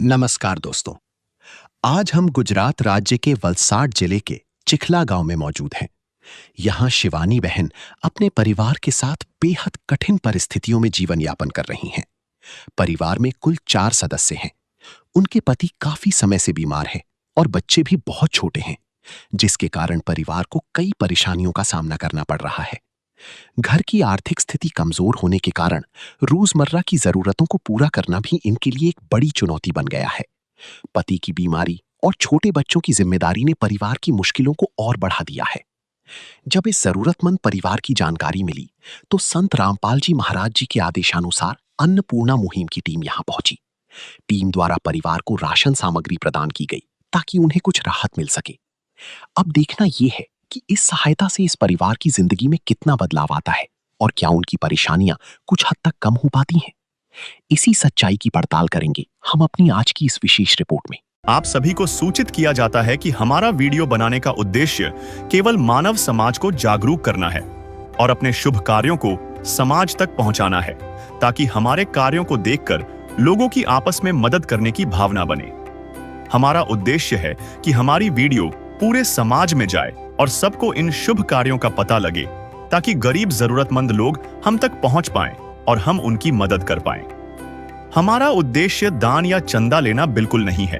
नमस्कार दोस्तों। आज हम गुजरात राज्य के वलसाड जिले के चिखला गांव में मौजूद हैं। यहाँ शिवानी बहन अपने परिवार के साथ बेहद कठिन परिस्थितियों में जीवन यापन कर रही हैं। परिवार में कुल 4 सदस्य हैं। उनके पति काफी समय से बीमार हैं और बच्चे भी बहुत छोटे हैं, जिसके कारण परिवार को कई परेशानियों का सामना करना पड़ रहा है। घर की आर्थिक स्थिति कमजोर होने के कारण रोजमर्रा की जरूरतों को पूरा करना भी इनके लिए एक बड़ी चुनौती बन गया है। पति की बीमारी और छोटे बच्चों की जिम्मेदारी ने परिवार की मुश्किलों को और बढ़ा दिया है। जब इस जरूरतमंद परिवार की जानकारी मिली, तो संत रामपाल जी महाराज जी के आदेशानुसार अन्नपूर्णा मुहिम की टीम यहां पहुंची। टीम द्वारा परिवार को राशन सामग्री प्रदान की गई ताकि उन्हें कुछ राहत मिल सके। अब देखना यह है कि इस सहायता से इस परिवार की जिंदगी में कितना बदलाव आता है और क्या उनकी परेशानियां कुछ हद तक कम हो पाती हैं। इसी सच्चाई की पड़ताल करेंगे हम अपनी आज की इस विशेष रिपोर्ट में। आप सभी को सूचित किया जाता है कि हमारा वीडियो बनाने का उद्देश्य केवल मानव समाज को जागरूक करना है और अपने शुभ कार्यों को समाज तक पहुंचाना है, ताकि हमारे कार्यों को देखकर लोगों की आपस में मदद करने की भावना बने। हमारा उद्देश्य है कि हमारी वीडियो पूरे समाज में जाए और सबको इन शुभ कार्यों का पता लगे, ताकि गरीब जरूरतमंद लोग हम तक पहुंच पाएं और हम उनकी मदद कर पाएं। हमारा उद्देश्य दान या चंदा लेना बिल्कुल नहीं है।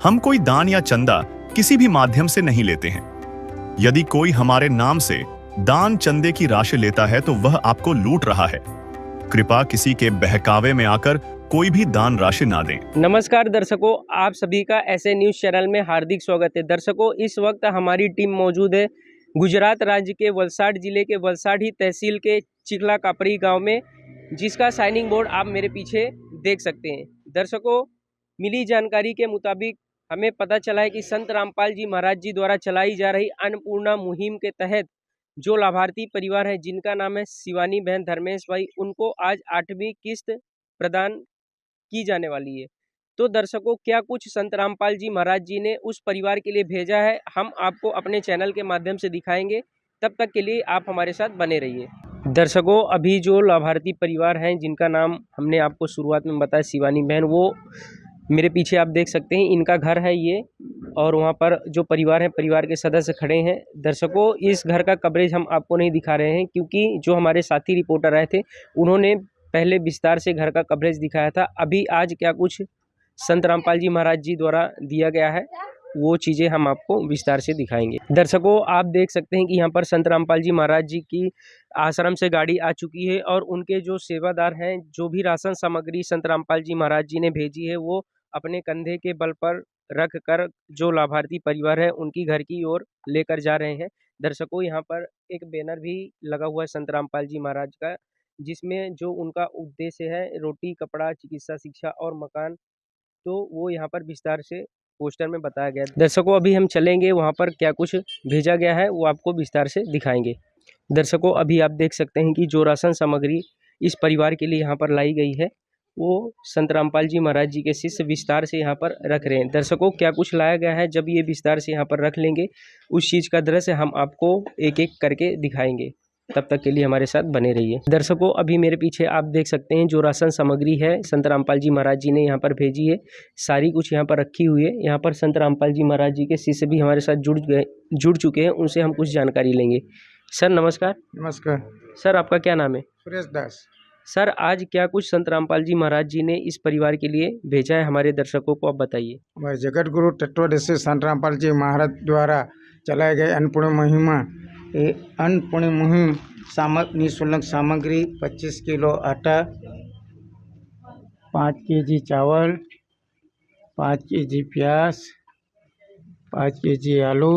हम कोई दान या चंदा किसी भी माध्यम से नहीं लेते हैं। यदि कोई हमारे नाम से दान चंदे की राशि लेता है तो वह आपको लूट रहा है। कृपया किसी के बहकावे में आकर कोई भी दान राशि ना दें। नमस्कार दर्शकों, आप सभी का ऐसे न्यूज़ चैनल में हार्दिक स्वागत है। दर्शकों, इस वक्त हमारी टीम मौजूद है गुजरात राज्य के वलसाड जिले के वलसाडी तहसील के चिखला कापरी गांव में, जिसका साइनिंग बोर्ड आप मेरे पीछे देख सकते हैं। दर्शकों, मिली जानकारी के मुताबिक हमें पता चला है कि संत रामपाल जी महाराज जी द्वारा चलाई जा रही अन्नपूर्णा मुहिम के तहत जो लाभार्थी परिवार है, जिनका नाम है शिवानी बहन धर्मेश भाई, उनको आज 8वीं किस्त प्रदान की जाने वाली है। तो दर्शकों, क्या कुछ संत रामपाल जी महाराज जी ने उस परिवार के लिए भेजा है, हम आपको अपने चैनल के माध्यम से दिखाएंगे। तब तक के लिए आप हमारे साथ बने रहिए। दर्शकों, अभी जो लाभार्थी परिवार हैं, जिनका नाम हमने आपको शुरुआत में बताया शिवानी बहन, वो मेरे पीछे आप देख सकते हैं, इनका घर है ये, और वहाँ पर जो परिवार है, परिवार के सदस्य खड़े हैं। दर्शकों, इस घर का कवरेज हम आपको नहीं दिखा रहे हैं, क्योंकि जो हमारे साथी रिपोर्टर आए थे उन्होंने पहले विस्तार से घर का कवरेज दिखाया था। अभी आज क्या कुछ संत रामपाल जी महाराज जी द्वारा दिया गया है, वो चीज़ें हम आपको विस्तार से दिखाएंगे। दर्शकों, आप देख सकते हैं कि यहाँ पर संत रामपाल जी महाराज जी की आश्रम से गाड़ी आ चुकी है, और उनके जो सेवादार हैं, जो भी राशन सामग्री संत रामपाल जी महाराज जी ने भेजी है, वो अपने कंधे के बल पर रख कर जो लाभार्थी परिवार है उनकी घर की ओर लेकर जा रहे हैं। दर्शकों, यहाँ पर एक बैनर भी लगा हुआ है संत रामपाल जी महाराज का, जिसमें जो उनका उद्देश्य है रोटी, कपड़ा, चिकित्सा, शिक्षा और मकान, तो वो यहाँ पर विस्तार से पोस्टर में बताया गया है। दर्शकों, अभी हम चलेंगे वहाँ पर क्या कुछ भेजा गया है, वो आपको विस्तार से दिखाएंगे। दर्शकों, अभी आप देख सकते हैं कि जो राशन सामग्री इस परिवार के लिए यहाँ पर लाई गई है, वो संत रामपाल जी महाराज जी के शिष्य विस्तार से यहाँ पर रख रहे हैं। दर्शकों, क्या कुछ लाया गया है, जब ये विस्तार से यहाँ पर रख लेंगे, उस चीज़ का दृश्य हम आपको एक एक करके दिखाएंगे। तब तक के लिए हमारे साथ बने रहिए। दर्शकों, अभी मेरे पीछे आप देख सकते हैं जो राशन सामग्री है संत रामपाल जी महाराज जी ने यहाँ पर भेजी है, सारी कुछ यहाँ पर रखी हुई है। यहाँ पर संत रामपाल जी महाराज जी के शिष्य भी हमारे साथ जुड़ चुके हैं, उनसे हम कुछ जानकारी लेंगे। सर नमस्कार। नमस्कार। सर, आपका क्या नाम है? सुरेश दास। सर, आज क्या कुछ संत रामपाल जी महाराज जी ने इस परिवार के लिए भेजा है हमारे दर्शकों को, आप बताइए। हमारे जगत गुरु तत्वदर्शी संत रामपाल जी महाराज द्वारा चलाए गए अन्नपूर्णा मुहिम, ये अन्नपूर्णा मुहिम निःशुल्क सामग्री 25 किलो आटा, 5 केजी चावल, 5 केजी प्याज, 5 केजी आलू,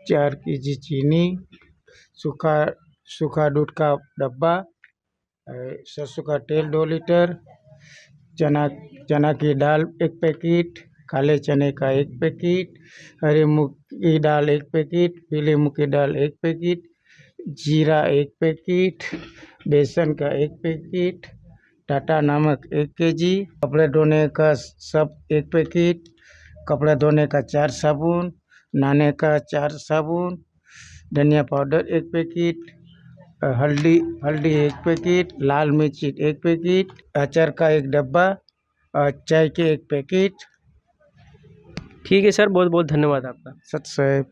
4 केजी चीनी, सूखा दूध का डब्बा, सरसों का तेल 2 लीटर, चना की दाल 1 पैकेट, काले चने का 1 पैकेट, हरी मूंग की दाल 1 पैकेट, पीली मूंग की दाल 1 पैकेट, जीरा 1 पैकेट, बेसन का 1 पैकेट, टाटा नमक 1 केजी, कपड़े धोने का सब 1 पैकेट, कपड़े धोने का 4 साबुन, नहाने का 4 साबुन, धनिया पाउडर 1 पैकेट, हल्दी 1 पैकेट, लाल मिर्ची 1 पैकेट, अचार का 1 डब्बा, चाय के 1 पैकेट। ठीक है सर, बहुत बहुत धन्यवाद आपका। सत साहेब।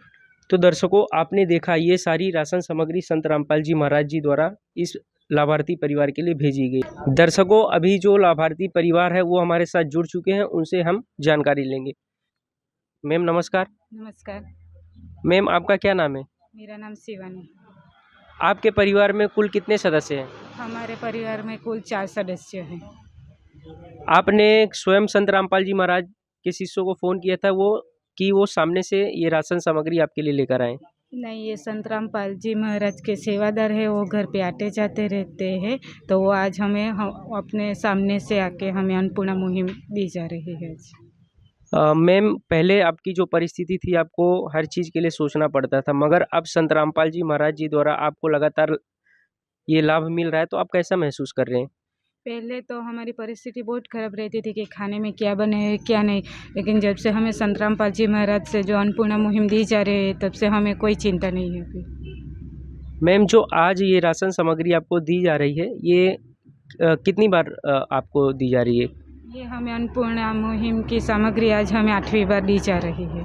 तो दर्शकों, आपने देखा ये सारी राशन सामग्री संत रामपाल जी महाराज जी द्वारा इस लाभार्थी परिवार के लिए भेजी गई। दर्शकों, अभी जो लाभार्थी परिवार है वो हमारे साथ जुड़ चुके हैं, उनसे हम जानकारी लेंगे। मैम नमस्कार। नमस्कार। मैम आपका क्या नाम है? मेरा नाम शिवानी। आपके परिवार में कुल कितने सदस्य हैं? हमारे परिवार में कुल 4 सदस्य हैं। आपने स्वयं संत रामपाल जी महाराज के शिष्यों को फ़ोन किया था वो सामने से ये राशन सामग्री आपके लिए लेकर आए? नहीं, ये संत रामपाल जी महाराज के सेवादार है, वो घर पे आते जाते रहते हैं, तो वो आज हमें अपने सामने से आके हमें अन्नपूर्णा मुहिम दी जा रही है आज। मैम, पहले आपकी जो परिस्थिति थी आपको हर चीज़ के लिए सोचना पड़ता था, मगर अब संत रामपाल जी महाराज जी द्वारा आपको लगातार ये लाभ मिल रहा है, तो आप कैसा महसूस कर रहे हैं? पहले तो हमारी परिस्थिति बहुत खराब रहती थी कि खाने में क्या बने है क्या नहीं, लेकिन जब से हमें संत रामपाल जी महाराज से जो अन्नपूर्णा मुहिम दी जा रही है, तब से हमें कोई चिंता नहीं है अभी। मैम, जो आज ये राशन सामग्री आपको दी जा रही है, ये कितनी बार आपको दी जा रही है? ये हमें अन्नपूर्णा मुहिम की सामग्री आज हमें 8वीं बार दी जा रही है।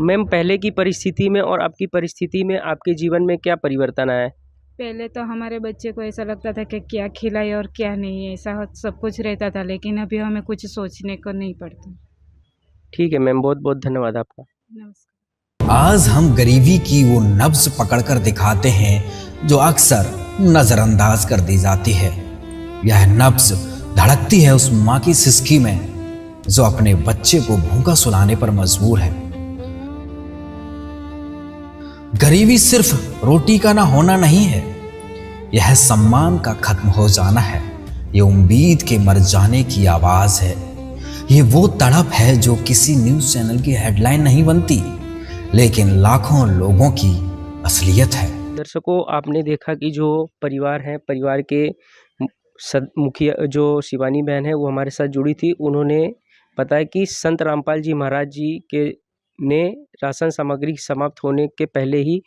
मैम, पहले की परिस्थिति में और आपकी परिस्थिति में आपके जीवन में क्या परिवर्तन आया है? पहले तो हमारे बच्चे को ऐसा लगता था कि क्या खिलाए और क्या नहीं, ऐसा सब कुछ रहता था, लेकिन अभी हमें कुछ सोचने को नहीं पड़ता। ठीक है मैम, बहुत बहुत धन्यवाद आपका। नमस्कार। आज हम गरीबी की वो नब्ज पकड़कर दिखाते हैं जो अक्सर नजरअंदाज कर दी जाती है। यह नब्ज धड़कती है उस माँ की सिसकी में जो अपने बच्चे को भूखा सुलाने पर मजबूर है। गरीबी सिर्फ रोटी का ना होना नहीं है, यह सम्मान का खत्म हो जाना है, ये उम्मीद के मर जाने की आवाज है, ये वो तड़प है जो किसी न्यूज चैनल की हेडलाइन नहीं बनती, लेकिन लाखों लोगों की असलियत है। दर्शकों, आपने देखा कि जो परिवार है, परिवार के मुखिया जो शिवानी बहन है वो हमारे साथ जुड़ी थी। उन्होंने बताया कि संत रामपाल जी महाराज जी के ने राशन सामग्री समाप्त होने के पहले ही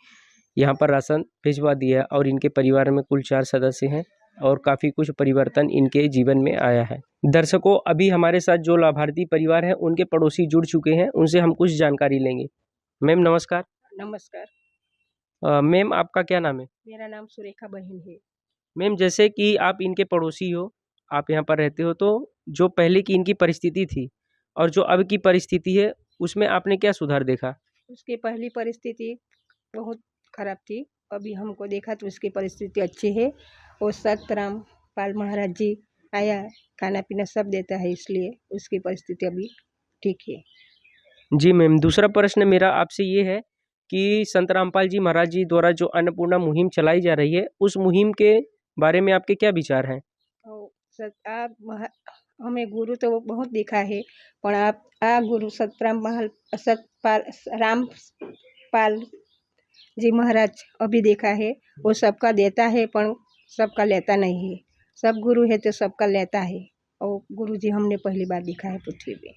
यहाँ पर राशन भिजवा दिया है और इनके परिवार में कुल 4 सदस्य हैं और काफ़ी कुछ परिवर्तन इनके जीवन में आया है। दर्शकों, अभी हमारे साथ जो लाभार्थी परिवार हैं उनके पड़ोसी जुड़ चुके हैं, उनसे हम कुछ जानकारी लेंगे। मैम नमस्कार। नमस्कार। मैम आपका क्या नाम है? मेरा नाम सुरेखा बहन है। मैम, जैसे कि आप इनके पड़ोसी हो, आप यहाँ पर रहते हो, तो जो पहले की इनकी परिस्थिति थी और जो अब की परिस्थिति है उसमें आपने क्या सुधार देखा? उसकी पहली परिस्थिति बहुत खराब थी, अभी हमको देखा तो उसकी परिस्थिति अच्छी है। वो संत रामपाल महाराज जी आया, खाना पीना सब देता है, इसलिए उसकी परिस्थिति अभी ठीक है। जी मैम, दूसरा प्रश्न मेरा आपसे ये है कि संत रामपाल जी महाराज जी द्वारा जो अन्नपूर्णा मुहिम चलाई जा रही है, उस मुहिम के बारे में आपके क्या विचार हैं? हमें गुरु तो बहुत देखा है, पण आप आ गुरु रामपाल जी महाराज अभी देखा है, वो सबका देता है पण सबका लेता नहीं है। सब गुरु है तो सबका लेता है, और गुरु जी हमने पहली बार देखा है पृथ्वी पे।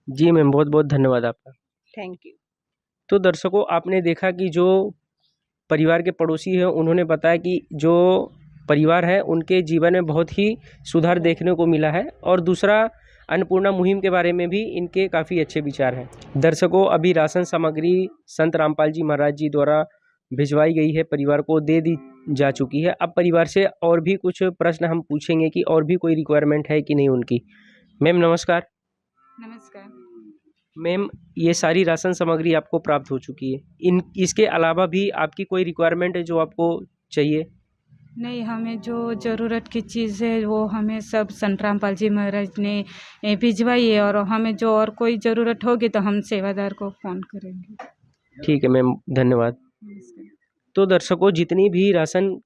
जी मैम, बहुत बहुत धन्यवाद आपका। Thank you. तो दर्शकों, आपने देखा कि जो परिवार के पड़ोसी हैं उन्होंने बताया कि जो परिवार है उनके जीवन में बहुत ही सुधार देखने को मिला है, और दूसरा अन्नपूर्णा मुहिम के बारे में भी इनके काफ़ी अच्छे विचार हैं। दर्शकों, अभी राशन सामग्री संत रामपाल जी महाराज जी द्वारा भिजवाई गई है, परिवार को दे दी जा चुकी है। अब परिवार से और भी कुछ प्रश्न हम पूछेंगे कि और भी कोई रिक्वायरमेंट है कि नहीं उनकी। मैम नमस्कार। नमस्कार। मैम, ये सारी राशन सामग्री आपको प्राप्त हो चुकी है, इसके अलावा भी आपकी कोई रिक्वायरमेंट है जो आपको चाहिए? नहीं, हमें जो ज़रूरत की चीज़ है वो हमें सब संत रामपाल जी महाराज ने भिजवाई है, और हमें जो और कोई ज़रूरत होगी तो हम सेवादार को फ़ोन करेंगे। ठीक है मैम, धन्यवाद। नमस्कार। तो दर्शकों, जितनी भी राशन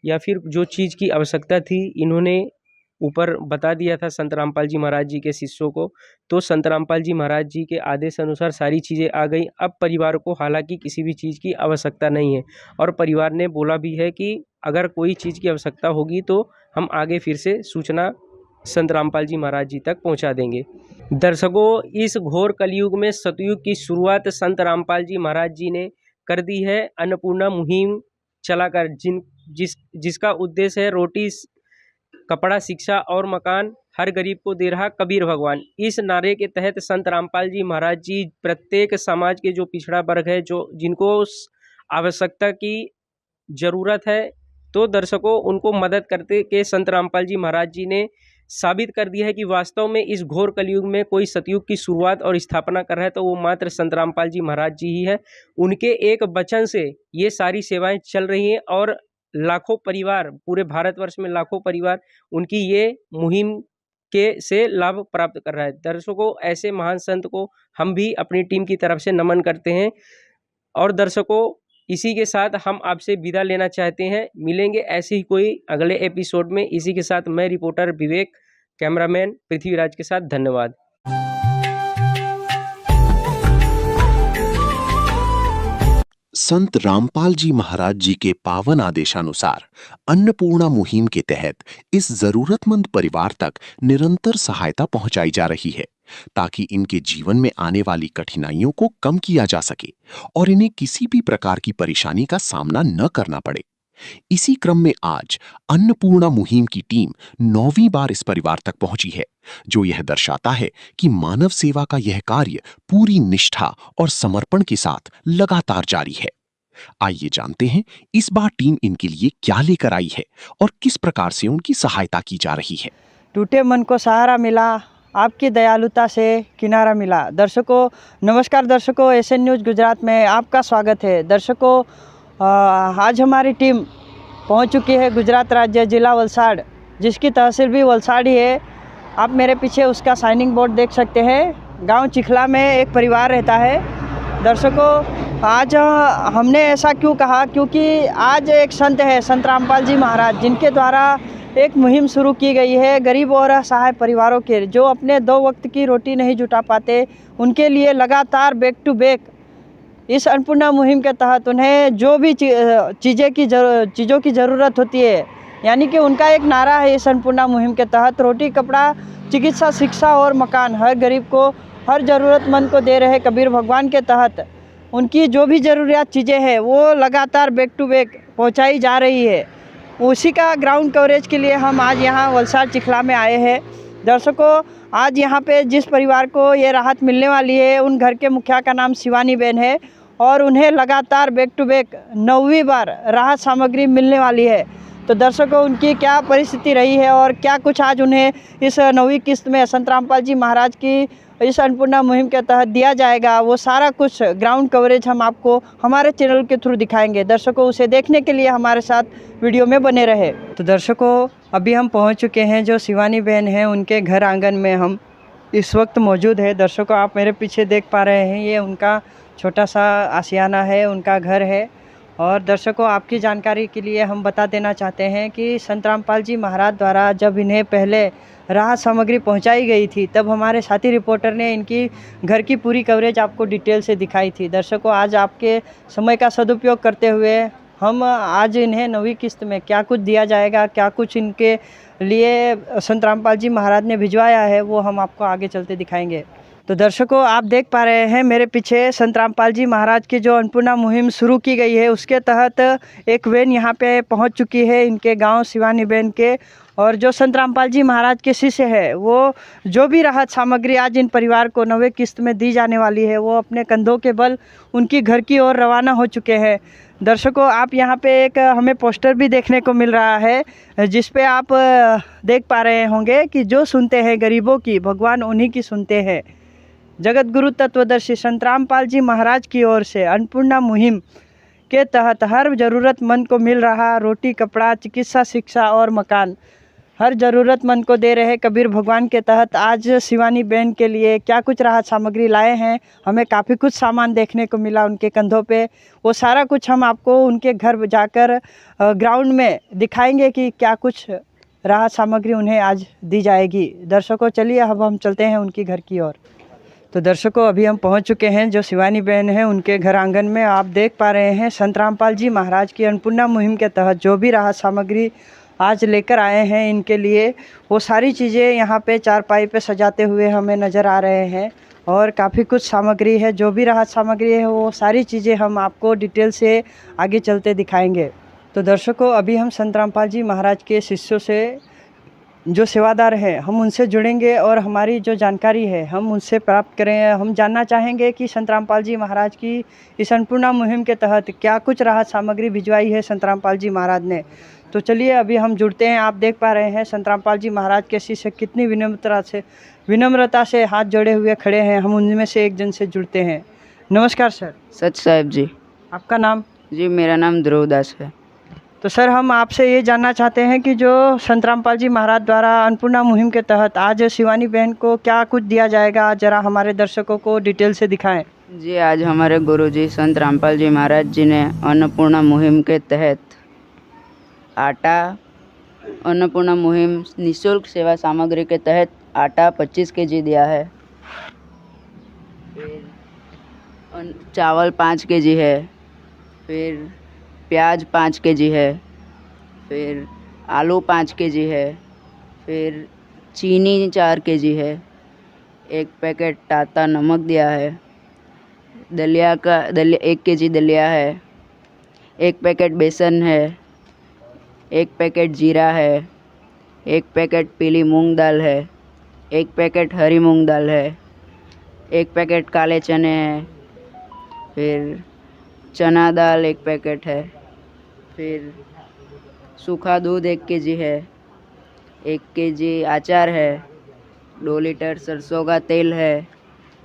या फिर जो चीज़ की आवश्यकता थी इन्होंने ऊपर बता दिया था संत रामपाल जी महाराज जी के शिष्यों को, तो संत रामपाल जी महाराज जी के आदेश अनुसार सारी चीज़ें आ गई। अब परिवार को हालांकि किसी भी चीज़ की आवश्यकता नहीं है, और परिवार ने बोला भी है कि अगर कोई चीज़ की आवश्यकता होगी तो हम आगे फिर से सूचना संत रामपाल जी महाराज जी तक पहुंचा देंगे। दर्शकों, इस घोर कलयुग में सतयुग की शुरुआत संत रामपाल जी महाराज जी ने कर दी है अन्नपूर्णा मुहिम चलाकर, जिसका उद्देश्य है रोटी, कपड़ा, शिक्षा और मकान हर गरीब को दे रहा कबीर भगवान। इस नारे के तहत संत रामपाल जी महाराज जी प्रत्येक समाज के जो पिछड़ा वर्ग है, जो जिनको आवश्यकता की ज़रूरत है, तो दर्शकों उनको मदद करते के संत रामपाल जी महाराज जी ने साबित कर दिया है कि वास्तव में इस घोर कलयुग में कोई सतयुग की शुरुआत और स्थापना कर रहा है तो वो मात्र संत रामपाल जी महाराज जी ही है। उनके एक वचन से ये सारी सेवाएं चल रही हैं और लाखों परिवार, पूरे भारतवर्ष में लाखों परिवार उनकी ये मुहिम के से लाभ प्राप्त कर रहा है। दर्शकों, ऐसे महान संत को हम भी अपनी टीम की तरफ से नमन करते हैं। और दर्शकों, इसी के साथ हम आपसे विदा लेना चाहते हैं। मिलेंगे ऐसे ही कोई अगले एपिसोड में। इसी के साथ मैं रिपोर्टर विवेक, कैमरामैन पृथ्वीराज के साथ धन्यवाद। संत रामपाल जी महाराज जी के पावन आदेशानुसार अन्नपूर्णा मुहिम के तहत इस जरूरतमंद परिवार तक निरंतर सहायता पहुंचाई जा रही है ताकि इनके जीवन में आने वाली कठिनाइयों को कम किया जा सके और इन्हें किसी भी प्रकार की परेशानी का सामना न करना पड़े। इसी क्रम में आज अन्नपूर्णा मुहिम की टीम 9वीं बार इस परिवार तक पहुंची है, जो यह दर्शाता है कि मानव सेवा का यह कार्य पूरी निष्ठा और समर्पण के साथ लगातार जारी है। आइए जानते हैं इस बार टीम इनके लिए क्या लेकर आई है और किस प्रकार से उनकी सहायता की जा रही है। टूटे मन को सहारा मिला, आपकी दयालुता से किनारा मिला। दर्शकों नमस्कार। दर्शकों, एसएन न्यूज़ गुजरात में आपका स्वागत है। दर्शकों, आज हमारी टीम पहुंच चुकी है गुजरात राज्य जिला वलसाड़, जिसकी तहसील भी वलसाड़ ही है। आप मेरे पीछे उसका साइनिंग बोर्ड देख सकते हैं। गांव चिखला में एक परिवार रहता है। दर्शकों, आज हमने ऐसा क्यों कहा, क्योंकि आज एक संत है, संत रामपाल जी महाराज, जिनके द्वारा एक मुहिम शुरू की गई है गरीब और असहाय परिवारों के, जो अपने 2 वक्त की रोटी नहीं जुटा पाते, उनके लिए लगातार बैक टू बैक इस अन्नपूर्णा मुहिम के तहत उन्हें जो भी चीज़ों की ज़रूरत होती है, यानी कि उनका एक नारा है इस अन्नपूर्णा मुहिम के तहत, रोटी कपड़ा चिकित्सा शिक्षा और मकान हर गरीब को, हर ज़रूरतमंद को दे रहे कबीर भगवान के तहत उनकी जो भी ज़रूरियात चीज़ें हैं वो लगातार बैक टू बैक पहुंचाई जा रही है। उसी का ग्राउंड कवरेज के लिए हम आज यहाँ वलसाड़ चिखला में आए हैं। दर्शकों, आज यहाँ पे जिस परिवार को ये राहत मिलने वाली है, उन घर के मुखिया का नाम शिवानी बहन है और उन्हें लगातार बैक टू बैक 9वीं बार राहत सामग्री मिलने वाली है। तो दर्शकों, उनकी क्या परिस्थिति रही है और क्या कुछ आज उन्हें इस 9वीं किस्त में संत रामपाल जी महाराज की इस अन्नपूर्णा मुहिम के तहत दिया जाएगा, वो सारा कुछ ग्राउंड कवरेज हम आपको हमारे चैनल के थ्रू दिखाएंगे। दर्शकों, उसे देखने के लिए हमारे साथ वीडियो में बने रहे। तो दर्शकों, अभी हम पहुंच चुके हैं जो शिवानी बहन है, उनके घर आंगन में हम इस वक्त मौजूद है। दर्शकों, आप मेरे पीछे देख पा रहे हैं, ये उनका छोटा सा आशियाना है, उनका घर है। और दर्शकों, आपकी जानकारी के लिए हम बता देना चाहते हैं कि संत रामपाल जी महाराज द्वारा जब इन्हें पहले राहत सामग्री पहुंचाई गई थी, तब हमारे साथी रिपोर्टर ने इनकी घर की पूरी कवरेज आपको डिटेल से दिखाई थी। दर्शकों, आज आपके समय का सदुपयोग करते हुए हम आज इन्हें 9वीं किस्त में क्या कुछ दिया जाएगा, क्या कुछ इनके लिए संत रामपाल जी महाराज ने भिजवाया है, वो हम आपको आगे चलते दिखाएंगे। तो दर्शकों, आप देख पा रहे हैं मेरे पीछे संत रामपाल जी महाराज की जो अन्नपूर्णा मुहिम शुरू की गई है, उसके तहत एक वैन यहाँ पे पहुँच चुकी है इनके गांव शिवानी बहन के। और जो संत रामपाल जी महाराज के शिष्य है, वो जो भी राहत सामग्री आज इन परिवार को 9वें किस्त में दी जाने वाली है, वो अपने कंधों के बल उनकी घर की ओर रवाना हो चुके हैं। दर्शकों, आप यहाँ पे एक हमें पोस्टर भी देखने को मिल रहा है, जिस पे आप देख पा रहे होंगे कि जो सुनते हैं गरीबों की, भगवान उन्हीं की सुनते हैं। जगत गुरु तत्वदर्शी संत रामपाल जी महाराज की ओर से अन्नपूर्णा मुहिम के तहत हर ज़रूरतमंद को मिल रहा रोटी कपड़ा चिकित्सा शिक्षा और मकान, हर ज़रूरतमंद को दे रहे कबीर भगवान के तहत आज शिवानी बहन के लिए क्या कुछ राहत सामग्री लाए हैं। हमें काफ़ी कुछ सामान देखने को मिला उनके कंधों पे। वो सारा कुछ हम आपको उनके घर जाकर ग्राउंड में दिखाएंगे कि क्या कुछ राहत सामग्री उन्हें आज दी जाएगी। दर्शकों, चलिए अब हम चलते हैं उनकी घर की ओर। तो दर्शकों, अभी हम पहुंच चुके हैं जो शिवानी बहन है उनके घर आंगन में। आप देख पा रहे हैं संत रामपाल जी महाराज की अन्नपूर्णा मुहिम के तहत जो भी राहत सामग्री आज लेकर आए हैं इनके लिए, वो सारी चीज़ें यहाँ पे चारपाई पे सजाते हुए हमें नज़र आ रहे हैं। और काफ़ी कुछ सामग्री है, जो भी राहत सामग्री है वो सारी चीज़ें हम आपको डिटेल से आगे चलते दिखाएंगे। तो दर्शकों, अभी हम संत रामपाल जी महाराज के शिष्यों से जो सेवादार हैं हम उनसे जुड़ेंगे और हमारी जो जानकारी है हम उनसे प्राप्त करें। हम जानना चाहेंगे कि संत रामपाल जी महाराज की इस अन्नपूर्णा मुहिम के तहत क्या कुछ राहत सामग्री भिजवाई है संत रामपाल जी महाराज ने। तो चलिए अभी हम जुड़ते हैं। आप देख पा रहे हैं संत रामपाल जी महाराज के शिष्य कितनी विनम्रता से हाथ जोड़े हुए खड़े हैं। हम उनमें से एक जन से जुड़ते हैं। नमस्कार सर। सच साहब जी। आपका नाम? जी मेरा नाम ध्रुव दास है। तो सर हम आपसे ये जानना चाहते हैं कि जो संत रामपाल जी महाराज द्वारा अन्नपूर्णा मुहिम के तहत आज शिवानी बहन को क्या कुछ दिया जाएगा, ज़रा हमारे दर्शकों को डिटेल से दिखाएं। जी आज हमारे गुरुजी संत रामपाल जी महाराज जी ने अन्नपूर्णा मुहिम के तहत आटा, अन्नपूर्णा मुहिम निःशुल्क सेवा सामग्री के तहत आटा 25 kg दिया है, फिर चावल 5 kg है, फिर प्याज 5 kg है, फिर आलू 5 kg है, फिर चीनी 4 kg है, एक पैकेट टाटा नमक दिया है, दलिया 1 kg दलिया है, एक पैकेट बेसन है, एक पैकेट जीरा है, एक पैकेट पीली मूंग दाल है, एक पैकेट हरी मूंग दाल है, एक पैकेट काले चने हैं, फिर चना दाल 1 पैकेट है, फिर सूखा दूध 1 kg है, 1 kg अचार है, 2 लीटर सरसों का तेल है,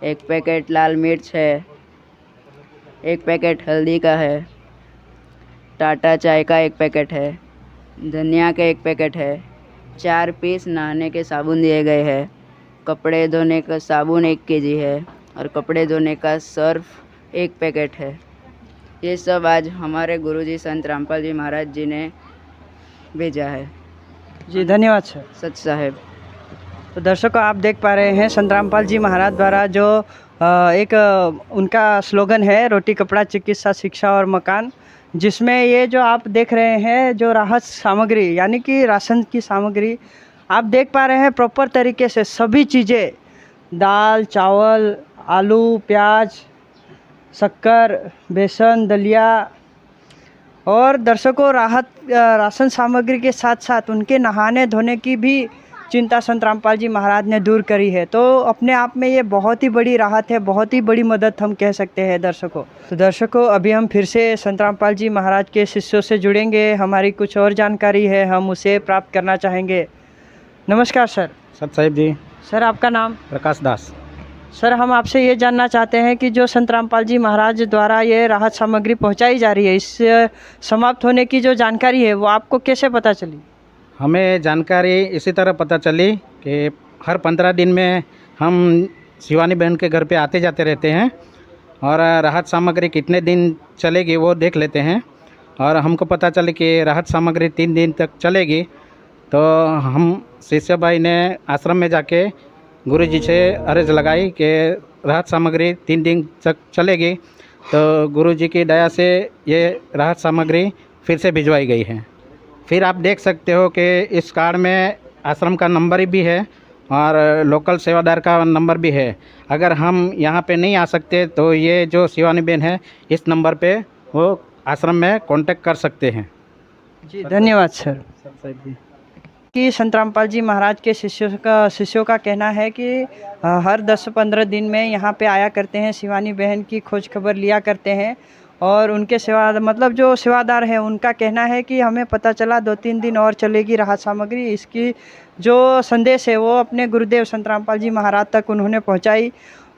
एक पैकेट लाल मिर्च है, एक पैकेट हल्दी का है, टाटा चाय का 1 पैकेट है, धनिया का 1 पैकेट है, 4 पीस नहाने के साबुन दिए गए हैं, कपड़े धोने का साबुन 1 kg है और कपड़े धोने का सर्फ 1 पैकेट है। ये सब आज हमारे गुरुजी संत रामपाल जी महाराज जी ने भेजा है। जी धन्यवाद सर। सच साहेब। तो दर्शकों आप देख पा रहे हैं संत रामपाल जी महाराज द्वारा जो एक उनका स्लोगन है रोटी कपड़ा चिकित्सा शिक्षा और मकान, जिसमें ये जो आप देख रहे हैं जो राहत सामग्री यानी कि राशन की सामग्री आप देख पा रहे हैं प्रॉपर तरीके से सभी चीज़ें, दाल चावल आलू प्याज शक्कर बेसन दलिया और दर्शकों राशन सामग्री के साथ साथ उनके नहाने धोने की भी चिंता संत रामपाल जी महाराज ने दूर करी है। तो अपने आप में ये बहुत ही बड़ी राहत है, बहुत ही बड़ी मदद हम कह सकते हैं दर्शकों। तो दर्शकों अभी हम फिर से संत रामपाल जी महाराज के शिष्यों से जुड़ेंगे। हमारी कुछ और जानकारी है हम उसे प्राप्त करना चाहेंगे। नमस्कार सर। सत साहिब जी। सर आपका नाम? प्रकाश दास। सर हम आपसे ये जानना चाहते हैं कि जो संत रामपाल जी महाराज द्वारा ये राहत सामग्री पहुंचाई जा रही है, इस समाप्त होने की जो जानकारी है वो आपको कैसे पता चली? हमें जानकारी इसी तरह पता चली कि हर 15 दिन में हम शिवानी बहन के घर पे आते जाते रहते हैं और राहत सामग्री कितने दिन चलेगी वो देख लेते हैं और हमको पता चले कि राहत सामग्री 3 दिन तक चलेगी। तो हम शिष्य भाई ने आश्रम में जाके गुरुजी से अर्ज लगाई कि राहत सामग्री 3 दिन तक चलेगी। तो गुरुजी की दया से ये राहत सामग्री फिर से भिजवाई गई है। फिर आप देख सकते हो कि इस कार्ड में आश्रम का नंबर भी है और लोकल सेवादार का नंबर भी है। अगर हम यहाँ पे नहीं आ सकते तो ये जो शिवानी बहन है इस नंबर पे वो आश्रम में कांटेक्ट कर सकते हैं। जी धन्यवाद सर। कि संत रामपाल जी महाराज के शिष्यों का कहना है कि हर 10-15 दिन में यहाँ पे आया करते हैं, शिवानी बहन की खोज खबर लिया करते हैं और उनके जो सेवादार है उनका कहना है कि हमें पता चला 2-3 दिन और चलेगी राहत सामग्री। इसकी जो संदेश है वो अपने गुरुदेव संत रामपाल जी महाराज तक उन्होंने पहुँचाई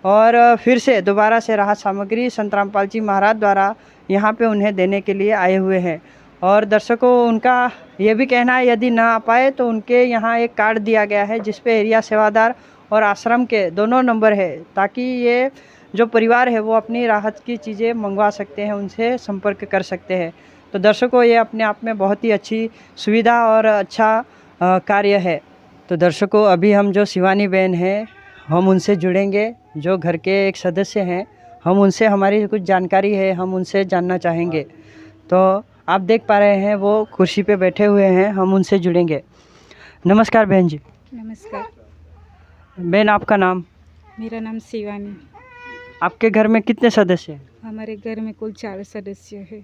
और फिर से दोबारा से राहत सामग्री संत रामपाल जी महाराज द्वारा यहाँ पे उन्हें देने के लिए आए हुए हैं। और दर्शकों उनका ये भी कहना है यदि ना आ पाए तो उनके यहाँ एक कार्ड दिया गया है जिस पे एरिया सेवादार और आश्रम के दोनों नंबर है, ताकि ये जो परिवार है वो अपनी राहत की चीज़ें मंगवा सकते हैं, उनसे संपर्क कर सकते हैं। तो दर्शकों ये अपने आप में बहुत ही अच्छी सुविधा और अच्छा कार्य है। तो दर्शकों अभी हम जो शिवानी बहन हैं हम उनसे जुड़ेंगे, जो घर के एक सदस्य हैं, हम उनसे हमारी कुछ जानकारी है हम उनसे जानना चाहेंगे। तो आप देख पा रहे हैं वो कुर्सी पे बैठे हुए हैं, हम उनसे जुड़ेंगे। नमस्कार बहन जी। नमस्कार। बहन आपका नाम? मेरा नाम शिवानी। आपके घर में कितने सदस्य हैं? हमारे घर में कुल 4 सदस्य हैं।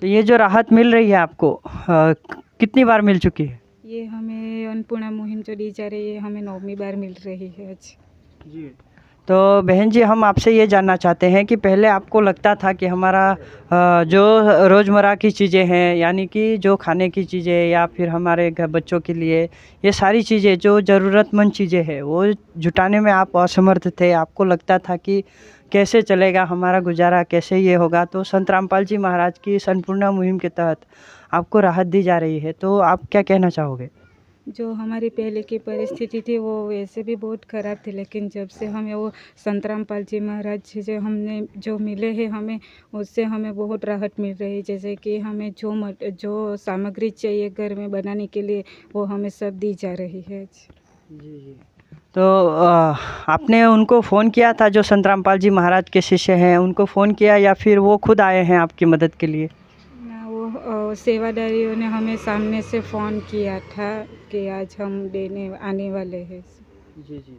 तो ये जो राहत मिल रही है आपको कितनी बार मिल चुकी है? ये हमें अन्नपूर्णा मुहिम जो दी जा रही है हमें 9वीं बार मिल रही है आज। जी। तो बहन जी, हम आपसे ये जानना चाहते हैं कि पहले आपको लगता था कि हमारा जो रोज़मर्रा की चीज़ें हैं, यानी कि जो खाने की चीज़ें या फिर हमारे घर बच्चों के लिए ये सारी चीज़ें जो ज़रूरतमंद चीज़ें हैं वो जुटाने में आप असमर्थ थे, आपको लगता था कि कैसे चलेगा हमारा गुजारा, कैसे ये होगा। तो संत रामपाल जी महाराज की इस अन्नपूर्णा मुहिम के तहत आपको राहत दी जा रही है, तो आप क्या कहना चाहोगे? जो हमारी पहले की परिस्थिति थी वो वैसे भी बहुत ख़राब थी, लेकिन जब से हमें वो संत रामपाल जी महाराज जो हमने जो मिले हैं हमें, उससे हमें बहुत राहत मिल रही है। जैसे कि हमें जो सामग्री चाहिए घर में बनाने के लिए वो हमें सब दी जा रही है। जी। तो आपने उनको फ़ोन किया था, जो संत रामपाल जी महाराज के शिष्य हैं उनको फ़ोन किया या फिर वो खुद आए हैं आपकी मदद के लिए? ना, वो सेवादारियों ने हमें सामने से फ़ोन किया था कि आज हम देने आने वाले हैं। जी जी।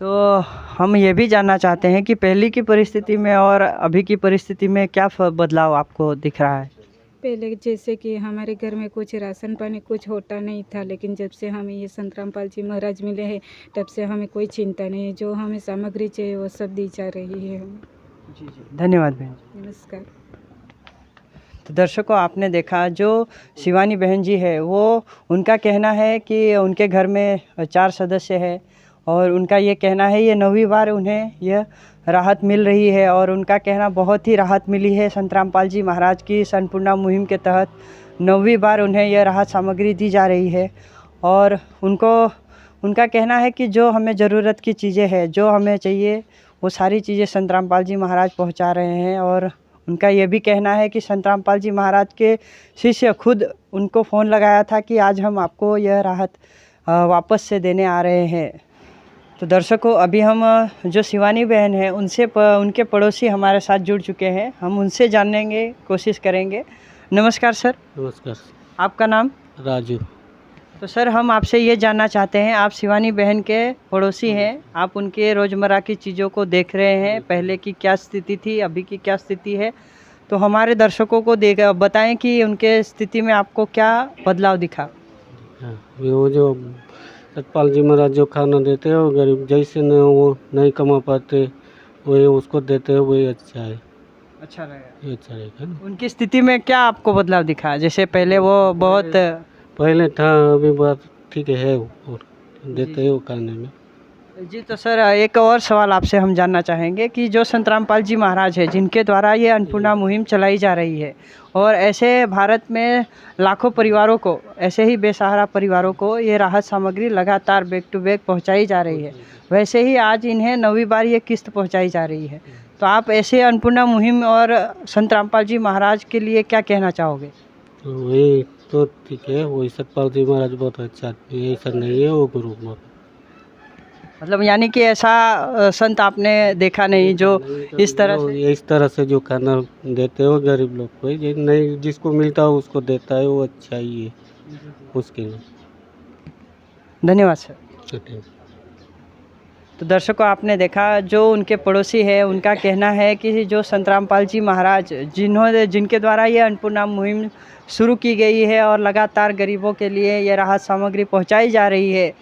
तो हम ये भी जानना चाहते हैं कि पहले की परिस्थिति में और अभी की परिस्थिति में क्या बदलाव आपको दिख रहा है? पहले जैसे कि हमारे घर में कुछ राशन पानी कुछ होता नहीं था, लेकिन जब से हमें ये संत रामपाल जी महाराज मिले हैं तब से हमें कोई चिंता नहीं है। जो हमें सामग्री चाहिए वो सब दी जा रही है हमें। जी जी, धन्यवाद बहन। नमस्कार। तो दर्शकों, आपने देखा जो शिवानी बहन जी है वो उनका कहना है कि उनके घर में 4 सदस्य है और उनका ये कहना है ये 9वीं बार उन्हें यह राहत मिल रही है और उनका कहना बहुत ही राहत मिली है। संत रामपाल जी महाराज की इस अन्नपूर्णा मुहिम के तहत 9वीं बार उन्हें यह राहत सामग्री दी जा रही है और उनका कहना है कि जो हमें ज़रूरत की चीज़ें हैं, जो हमें चाहिए वो सारी चीज़ें संत रामपाल जी महाराज पहुंचा रहे हैं। और उनका ये भी कहना है कि संत रामपाल जी महाराज के शिष्य खुद उनको फ़ोन लगाया था कि आज हम आपको यह राहत वापस से देने आ रहे हैं। तो दर्शकों, अभी हम जो शिवानी बहन है उनके पड़ोसी हमारे साथ जुड़ चुके हैं, हम उनसे जानने की कोशिश करेंगे। नमस्कार सर। नमस्कार। आपका नाम? राजू। तो सर, हम आपसे ये जानना चाहते हैं, आप शिवानी बहन के पड़ोसी हैं, आप उनके रोज़मर्रा की चीज़ों को देख रहे हैं, पहले की क्या स्थिति थी, अभी की क्या स्थिति है, तो हमारे दर्शकों को बताएं कि उनके स्थिति में आपको क्या बदलाव दिखा। हाँ, वो जो सतपाल जी महाराज जो खाना देते हैं वो गरीब जैसे न वो नहीं कमा पाते वही उसको देते हैं, वही अच्छा है। अच्छा रहेगा, ये अच्छा रहेगा ना। उनकी स्थिति में क्या आपको बदलाव दिखा? जैसे पहले वो बहुत पहले था, अभी बात ठीक है और देते हैं वो खाने में। जी। तो सर, एक और सवाल आपसे हम जानना चाहेंगे कि जो संत रामपाल जी महाराज है जिनके द्वारा ये अन्नपूर्णा मुहिम चलाई जा रही है और ऐसे भारत में लाखों परिवारों को, ऐसे ही बेसहारा परिवारों को ये राहत सामग्री लगातार बैक टू बैक पहुंचाई जा रही है, वैसे ही आज इन्हें 9वीं बार ये किस्त पहुंचाई जा रही है। तो आप ऐसे अन्नपूर्णा मुहिम और संत रामपाल जी महाराज के लिए क्या कहना चाहोगे? वही तो ठीक है, वही सतपाल जी महाराज बहुत अच्छा आदमी है, ऐसा नहीं है वो गुरु में। मतलब यानी कि ऐसा संत आपने देखा नहीं जो इस तरह से जो खाना देते हो गरीब लोग को, ये नहीं जिसको मिलता है उसको देता है, वो अच्छा ही है उसके लिए। धन्यवाद सर। तो दर्शकों, आपने देखा जो उनके पड़ोसी है उनका कहना है कि जो संत रामपाल जी महाराज जिनके द्वारा ये अन्नपूर्णा मुहिम शुरू की गई है और लगातार गरीबों के लिए ये राहत सामग्री पहुंचाई जा रही है,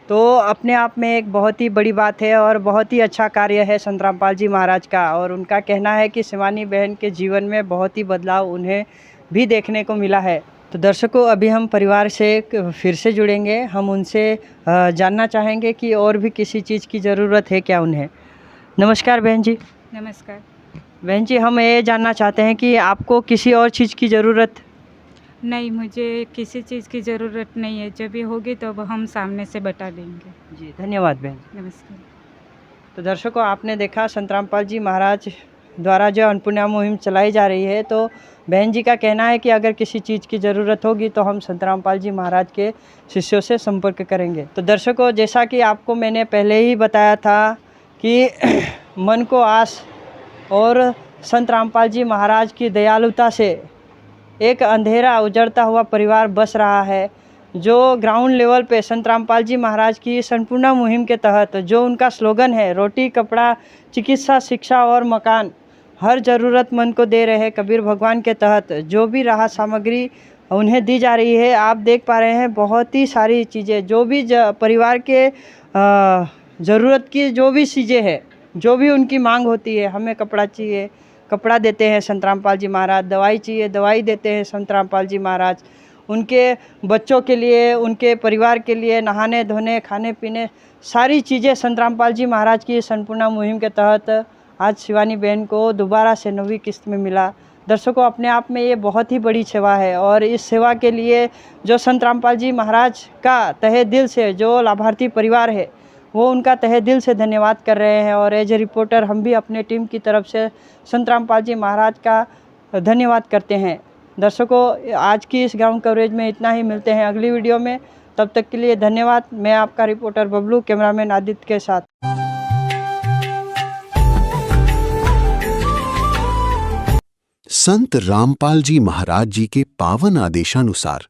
तो अपने आप में एक बहुत ही बड़ी बात है और बहुत ही अच्छा कार्य है संत रामपाल जी महाराज का। और उनका कहना है कि शिवानी बहन के जीवन में बहुत ही बदलाव उन्हें भी देखने को मिला है। तो दर्शकों, अभी हम परिवार से फिर से जुड़ेंगे, हम उनसे जानना चाहेंगे कि और भी किसी चीज़ की ज़रूरत है क्या उन्हें। नमस्कार बहन जी। नमस्कार। बहन जी, हम ये जानना चाहते हैं कि आपको किसी और चीज़ की ज़रूरत? नहीं, मुझे किसी चीज़ की ज़रूरत नहीं है, जब भी होगी तब हम सामने से बता देंगे। जी, धन्यवाद बहन। नमस्कार। तो दर्शकों, आपने देखा संत रामपाल जी महाराज द्वारा जो अन्नपूर्णा मुहिम चलाई जा रही है, तो बहन जी का कहना है कि अगर किसी चीज़ की ज़रूरत होगी तो हम संत रामपाल जी महाराज के शिष्यों से संपर्क करेंगे। तो दर्शकों, जैसा कि आपको मैंने पहले ही बताया था कि मन को आस और संत रामपाल जी महाराज की दयालुता से एक अंधेरा उजड़ता हुआ परिवार बस रहा है, जो ग्राउंड लेवल पे संत रामपाल जी महाराज की अन्नपूर्णा मुहिम के तहत जो उनका स्लोगन है, रोटी कपड़ा चिकित्सा शिक्षा और मकान हर ज़रूरतमंद को दे रहे कबीर भगवान के तहत जो भी राहत सामग्री उन्हें दी जा रही है। आप देख पा रहे हैं बहुत ही सारी चीज़ें, जो भी परिवार के ज़रूरत की जो भी चीज़ें हैं, जो भी उनकी मांग होती है, हमें कपड़ा चाहिए, कपड़ा देते हैं संत रामपाल जी महाराज, दवाई चाहिए, दवाई देते हैं संत रामपाल जी महाराज, उनके बच्चों के लिए, उनके परिवार के लिए नहाने धोने, खाने पीने, सारी चीज़ें संत रामपाल जी महाराज की संपूर्ण मुहिम के तहत आज शिवानी बहन को दोबारा से 9वीं किस्त में मिला। दर्शकों, अपने आप में ये बहुत ही बड़ी सेवा है और इस सेवा के लिए जो संत रामपाल जी महाराज का तहे दिल से जो लाभार्थी परिवार है वो उनका तहे दिल से धन्यवाद कर रहे हैं। और एज ए रिपोर्टर हम भी अपने टीम की तरफ से संत रामपाल जी महाराज का धन्यवाद करते हैं। दर्शकों, आज की इस ग्राउंड कवरेज में इतना ही। मिलते हैं अगली वीडियो में, तब तक के लिए धन्यवाद। मैं आपका रिपोर्टर बबलू, कैमरामैन आदित्य के साथ। संत रामपाल जी महाराज जी के पावन आदेशानुसार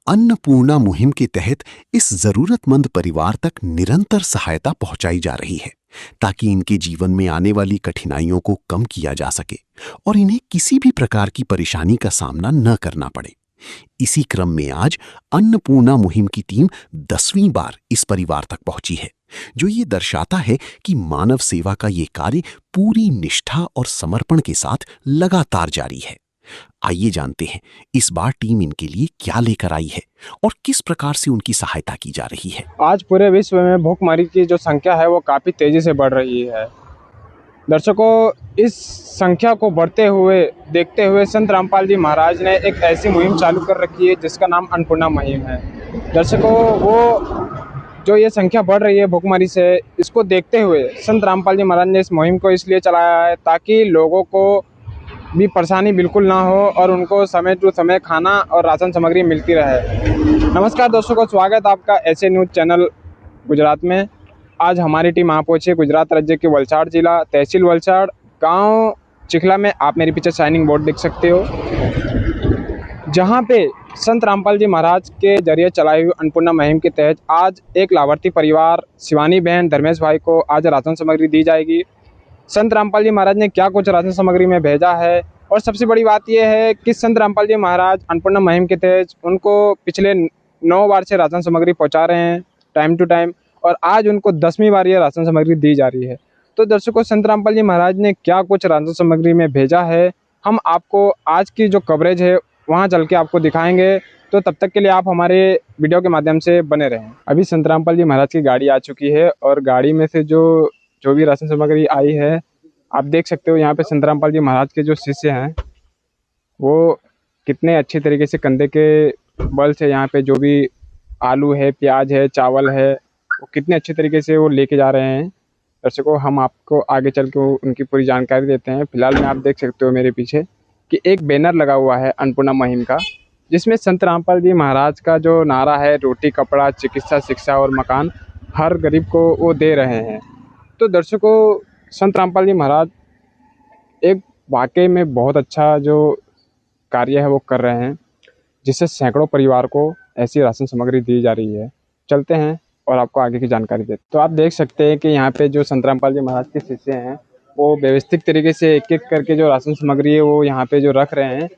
अन्नपूर्णा मुहिम के तहत इस जरूरतमंद परिवार तक निरंतर सहायता पहुंचाई जा रही है, ताकि इनके जीवन में आने वाली कठिनाइयों को कम किया जा सके और इन्हें किसी भी प्रकार की परेशानी का सामना न करना पड़े। इसी क्रम में आज अन्नपूर्णा मुहिम की टीम 10वीं बार इस परिवार तक पहुंची है, जो ये दर्शाता है कि मानव सेवा का ये कार्य पूरी निष्ठा और समर्पण के साथ लगातार जारी है। आइए जानते हैं इस बार टीम इनके लिए क्या लेकर आई है और किस प्रकार से उनकी सहायता की जा रही है। आज पूरे विश्व में भूखमरी की जो संख्या है वो काफ़ी तेज़ी से बढ़ रही है। दर्शकों, इस संख्या को बढ़ते हुए देखते हुए संत रामपाल जी महाराज ने एक ऐसी मुहिम चालू कर रखी है जिसका नाम अन्नपूर्णा मुहिम है। दर्शकों, वो जो ये संख्या बढ़ रही है भूखमरी से, इसको देखते हुए संत रामपाल जी महाराज ने इस मुहिम को इसलिए चलाया है ताकि लोगों को भी परेशानी बिल्कुल ना हो और उनको समय टू समय खाना और राशन सामग्री मिलती रहे। नमस्कार दर्शकों, स्वागत आपका एसए न्यूज़ चैनल गुजरात में। आज हमारी टीम आ पहुंची गुजरात राज्य के वलसाड़ जिला, तहसील वलसाड़, गांव चिखला में। आप मेरे पीछे साइनिंग बोर्ड देख सकते हो, जहां पे संत रामपाल जी महाराज के जरिए चलाई हुई अन्नपूर्णा मुहिम के तहत आज एक लाभार्थी परिवार शिवानी बहन, धर्मेश भाई को आज राशन सामग्री दी जाएगी। संत रामपाल जी महाराज ने क्या कुछ राशन सामग्री में भेजा है, और सबसे बड़ी बात यह है कि संत रामपाल जी महाराज अन्नपूर्णा मुहिम के तहत उनको पिछले 9 बार से राशन सामग्री पहुँचा रहे हैं टाइम टू टाइम, और आज उनको 10वीं बार ये राशन सामग्री दी जा रही है। तो दर्शकों, संत रामपाल जी महाराज ने क्या कुछ राशन सामग्री में भेजा है, हम आपको आज की जो कवरेज है वहाँ चल के आपको दिखाएंगे। तो तब तक के लिए आप हमारे वीडियो के माध्यम से बने रहें। अभी संत रामपाल जी महाराज की गाड़ी आ चुकी है और गाड़ी में से जो भी राशन सामग्री आई है, आप देख सकते हो यहाँ पे संत रामपाल जी महाराज के जो शिष्य हैं वो कितने अच्छे तरीके से कंधे के बल से यहाँ पे जो भी आलू है, प्याज है, चावल है, वो कितने अच्छे तरीके से वो लेके जा रहे हैं। दर्शकों, हम आपको आगे चल के उनकी पूरी जानकारी देते हैं। फिलहाल में आप देख सकते हो मेरे पीछे कि एक बैनर लगा हुआ है अन्नपूर्णा मुहिम का, जिसमें संत रामपाल जी महाराज का जो नारा है, रोटी कपड़ा चिकित्सा शिक्षा और मकान, हर गरीब को वो दे रहे हैं। तो दर्शकों, संत रामपाल जी महाराज एक वाकई में बहुत अच्छा जो कार्य है वो कर रहे हैं, जिससे सैकड़ों परिवार को ऐसी राशन सामग्री दी जा रही है। चलते हैं और आपको आगे की जानकारी देते। तो आप देख सकते हैं कि यहाँ पे जो संत रामपाल जी महाराज के शिष्य हैं वो व्यवस्थित तरीके से एक एक करके जो राशन सामग्री है वो यहाँ पे जो रख रहे हैं,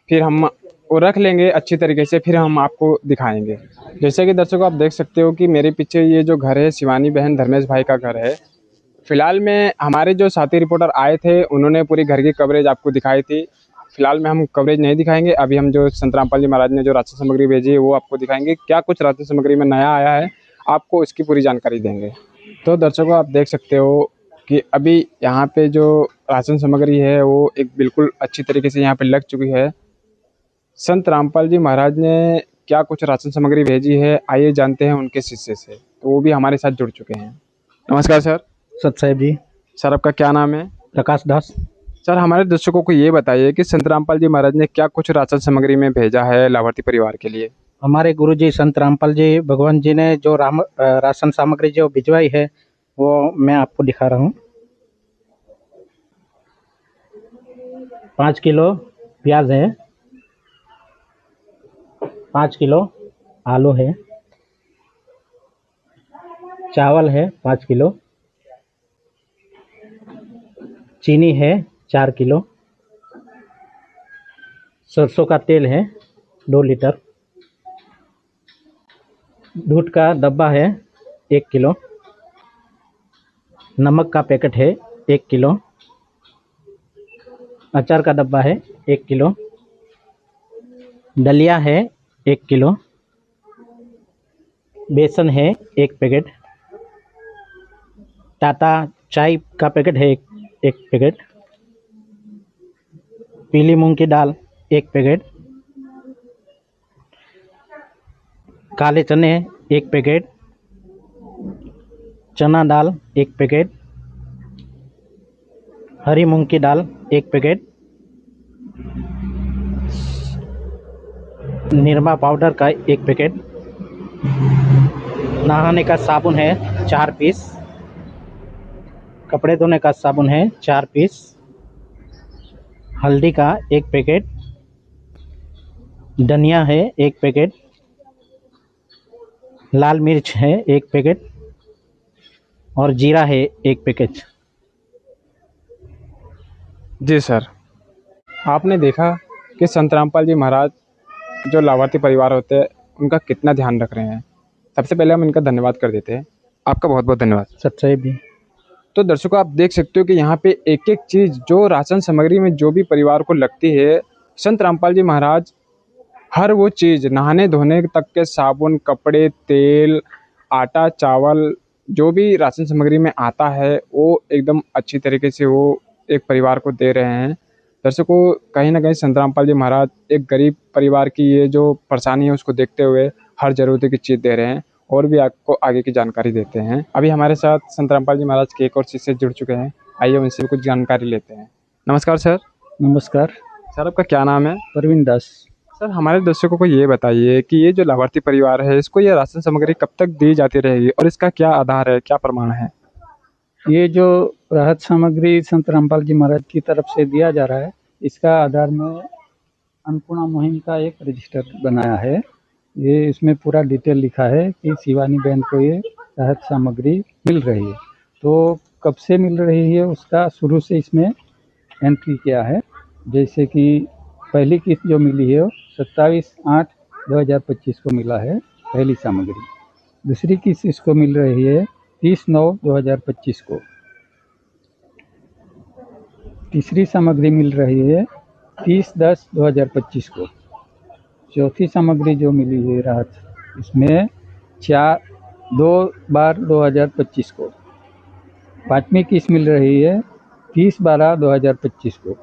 फिर हम वो रख लेंगे अच्छी तरीके से, फिर हम आपको दिखाएंगे। जैसे कि दर्शकों, आप देख सकते हो कि मेरे पीछे ये जो घर है शिवानी बहन, धर्मेश भाई का घर है। फिलहाल में हमारे जो साथी रिपोर्टर आए थे उन्होंने पूरी घर की कवरेज आपको दिखाई थी। फिलहाल में हम कवरेज नहीं दिखाएंगे, अभी हम जो संत रामपाल जी महाराज ने जो राशन सामग्री भेजी है वो आपको दिखाएंगे। क्या कुछ राशन सामग्री में नया आया है, आपको इसकी पूरी जानकारी देंगे। तो दर्शकों, आप देख सकते हो कि अभी यहाँ पे जो राशन सामग्री है वो एक बिल्कुल अच्छी तरीके से यहाँ पे लग चुकी है। संत रामपाल जी महाराज ने क्या कुछ राशन सामग्री भेजी है, आइए जानते हैं उनके शिष्य से। तो वो भी हमारे साथ जुड़ चुके हैं। नमस्कार सर। सत साहेब जी। सर, आपका क्या नाम है? प्रकाश दास। सर, हमारे दर्शकों को ये बताइए कि संत रामपाल जी महाराज ने क्या कुछ राशन सामग्री में भेजा है लाभार्थी परिवार के लिए। हमारे गुरुजी संत रामपाल जी भगवान जी ने जो राशन सामग्री जो भिजवाई है वो मैं आपको दिखा रहा हूँ। 5 किलो प्याज है, 5 किलो आलू है, चावल है 5 किलो, चीनी है 4 किलो, सरसों का तेल है 2 लीटर। दूध का डब्बा है 1 किलो। नमक का पैकेट है 1 किलो। अचार का डब्बा है 1 किलो। दलिया है 1 किलो। बेसन है 1 पैकेट। टाटा चाय का पैकेट है एक पैकेट। पीली मूंग की दाल 1 पैकेट। काले चने 1 पैकेट। चना दाल 1 पैकेट। हरी मूंग की दाल 1 पैकेट। निरमा पाउडर का 1 पैकेट। नहाने का साबुन है 4 पीस। कपड़े धोने का साबुन है 4 पीस। हल्दी का 1 पैकेट। धनिया है 1 पैकेट। लाल मिर्च है 1 पैकेट और जीरा है 1 पैकेट। जी सर, आपने देखा कि संत रामपाल जी महाराज जो लाभार्थी परिवार होते हैं उनका कितना ध्यान रख रहे हैं। सबसे पहले हम इनका धन्यवाद कर देते हैं। आपका बहुत बहुत धन्यवाद। सच्चाई भी। तो दर्शकों, आप देख सकते हो कि यहाँ पे एक एक चीज़ जो राशन सामग्री में जो भी परिवार को लगती है, संत रामपाल जी महाराज हर वो चीज़ नहाने धोने तक के साबुन, कपड़े, तेल, आटा, चावल जो भी राशन सामग्री में आता है वो एकदम अच्छी तरीके से वो एक परिवार को दे रहे हैं। दर्शकों, कहीं ना कहीं संत रामपाल जी महाराज एक गरीब परिवार की ये जो परेशानी है उसको देखते हुए हर ज़रूरत की चीज़ दे रहे हैं और भी आपको आगे की जानकारी देते हैं। अभी हमारे साथ संत रामपाल जी महाराज के एक और शिष्य जुड़ चुके हैं। आइए उनसे भी कुछ जानकारी लेते हैं। नमस्कार सर। नमस्कार सर, आपका क्या नाम है? परवीन दास। सर, हमारे दर्शकों को ये बताइए कि ये जो लाभार्थी परिवार है इसको ये राशन सामग्री कब तक दी जाती रहेगी और इसका क्या आधार है, क्या प्रमाण है? ये जो राहत सामग्री संत रामपाल जी महाराज की तरफ से दिया जा रहा है, इसका आधार में अन्नपूर्णा मुहिम का एक रजिस्टर बनाया है। ये इसमें पूरा डिटेल लिखा है कि शिवानी बहन को ये राहत सामग्री मिल रही है। तो कब से मिल रही है उसका शुरू से इसमें एंट्री किया है। जैसे कि पहली किस्त जो मिली है वो 27/8/2025 को मिला है पहली सामग्री। दूसरी किस्त इसको मिल रही है 30/9/2025 को। तीसरी सामग्री मिल रही है 30/10/2025 को। चौथी सामग्री जो मिली है राहत, इसमें 2/12/2025 को। पाँचवीं किस्त मिल रही है 30/12/2025 को।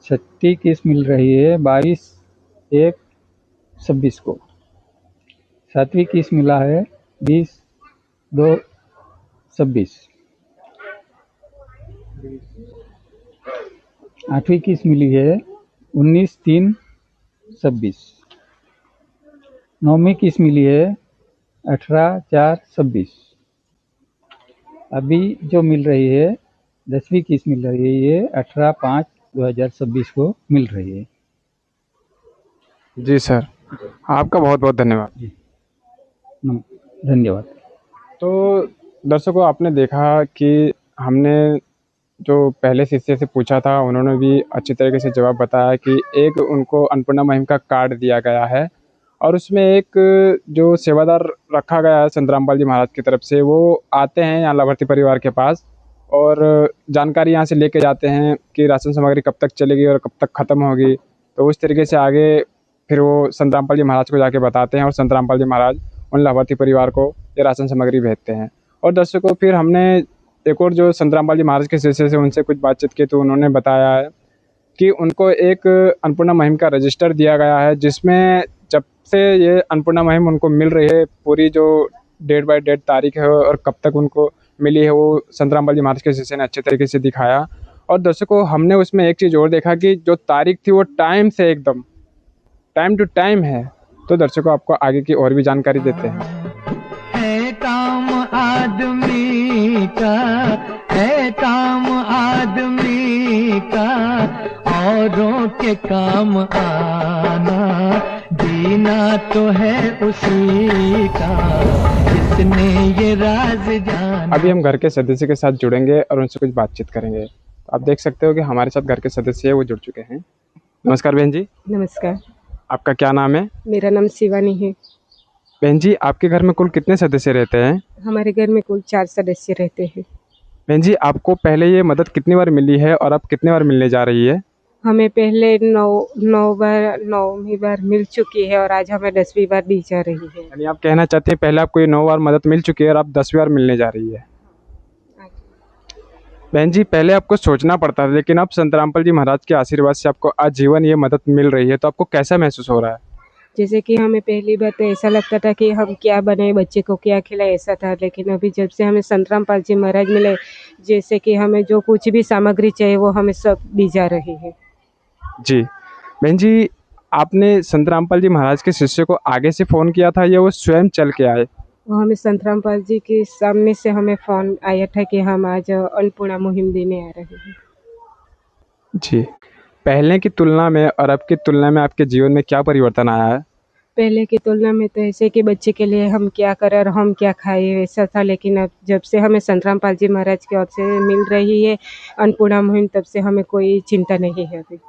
छठी किस्त मिल रही है 22/1/26 को। सातवीं किस्त मिला है 20/2/26। आठवीं किस्त मिली है 19/3/26। नौवीं किस्त मिली है 18/4/26। अभी जो मिल रही है 10वीं किस्त मिल रही है ये 18/5/2026 को मिल रही है। जी सर, आपका बहुत बहुत धन्यवाद। धन्यवाद। तो दर्शकों, आपने देखा कि हमने जो पहले शिष्य से पूछा था उन्होंने भी अच्छी तरीके से जवाब बताया कि एक उनको अन्नपूर्णा मुहिम का कार्ड दिया गया है और उसमें एक जो सेवादार रखा गया है संत रामपाल जी महाराज की तरफ से, वो आते हैं यहाँ लाभार्थी परिवार के पास और जानकारी यहाँ से लेके जाते हैं कि राशन सामग्री कब तक चलेगी और कब तक ख़त्म होगी। तो उस तरीके से आगे फिर वो संत रामपाल जी महाराज को जाके बताते हैं और संत रामपाल जी महाराज उन लाभार्थी परिवार को ये राशन सामग्री भेजते हैं। और दर्शकों, फिर हमने एक और जो संत रामपाल जी महाराज के शिष्य से उनसे कुछ बातचीत की तो उन्होंने बताया है कि उनको एक अन्नपूर्णा मुहिम का रजिस्टर दिया गया है जिसमें जब से ये अन्नपूर्णा मुहिम उनको मिल रही है पूरी जो डेट बाय डेट तारीख है और कब तक उनको मिली है वो संत रामपाल जी महाराज के शिष्य ने अच्छे तरीके से दिखाया। और दर्शकों, हमने उसमें एक चीज़ और देखा कि जो तारीख थी वो टाइम से एकदम टाइम टू टाइम है। तो दर्शकों, आपको आगे की और भी जानकारी देते हैं। है काम आदमी का, है काम आदमी का, औरों के काम आना, जीना तो है उसी का जिसने ये राज जाना। अभी हम घर के सदस्य के साथ जुड़ेंगे और उनसे कुछ बातचीत करेंगे। आप देख सकते हो कि हमारे साथ घर के सदस्य वो जुड़ चुके हैं। नमस्कार बहन जी। नमस्कार। आपका क्या नाम है? मेरा नाम शिवानी है। बहन जी, आपके घर में कुल कितने सदस्य रहते हैं? हमारे घर में कुल 4 सदस्य रहते हैं। बहन जी, आपको पहले ये मदद कितनी बार मिली है और अब कितने बार मिलने जा रही है? हमें पहले 9वीं बार मिल चुकी है और आज हमें 10वीं बार दी जा रही है। यानी आप कहना चाहते हैं पहले आपको ये 9 बार मदद मिल चुकी है और अब 10वीं बार मिलने जा रही है। बहन जी, पहले आपको सोचना पड़ता था, लेकिन अब संत रामपाल जी महाराज के आशीर्वाद से आपको आजीवन ये मदद मिल रही है, तो आपको कैसा महसूस हो रहा है? जैसे कि हमें पहली बार तो ऐसा लगता था कि हम क्या बने, बच्चे को क्या खिलाए, ऐसा था। लेकिन अभी जब से हमें संत रामपाल जी महाराज मिले, जैसे कि हमें जो कुछ भी सामग्री चाहिए वो हमें सब दी जा रही है। जी बहन जी, आपने संत रामपाल जी महाराज के शिष्य को आगे से फ़ोन किया था या वो स्वयं चल के आए? वो हमें संत रामपाल जी के सामने से हमें फ़ोन आया था कि हम आज अन्नपूर्णा मुहिम देने आ रहे हैं। जी, पहले की तुलना में और अब की तुलना में आपके जीवन में क्या परिवर्तन आया है? पहले की तुलना में तो ऐसे कि बच्चे के लिए हम क्या करें और हम क्या खाएं वैसा था। लेकिन अब जब से हमें संत रामपाल जी महाराज की ओर से मिल रही है अन्नपूर्णा मुहिम, तब से हमें कोई चिंता नहीं है अभी।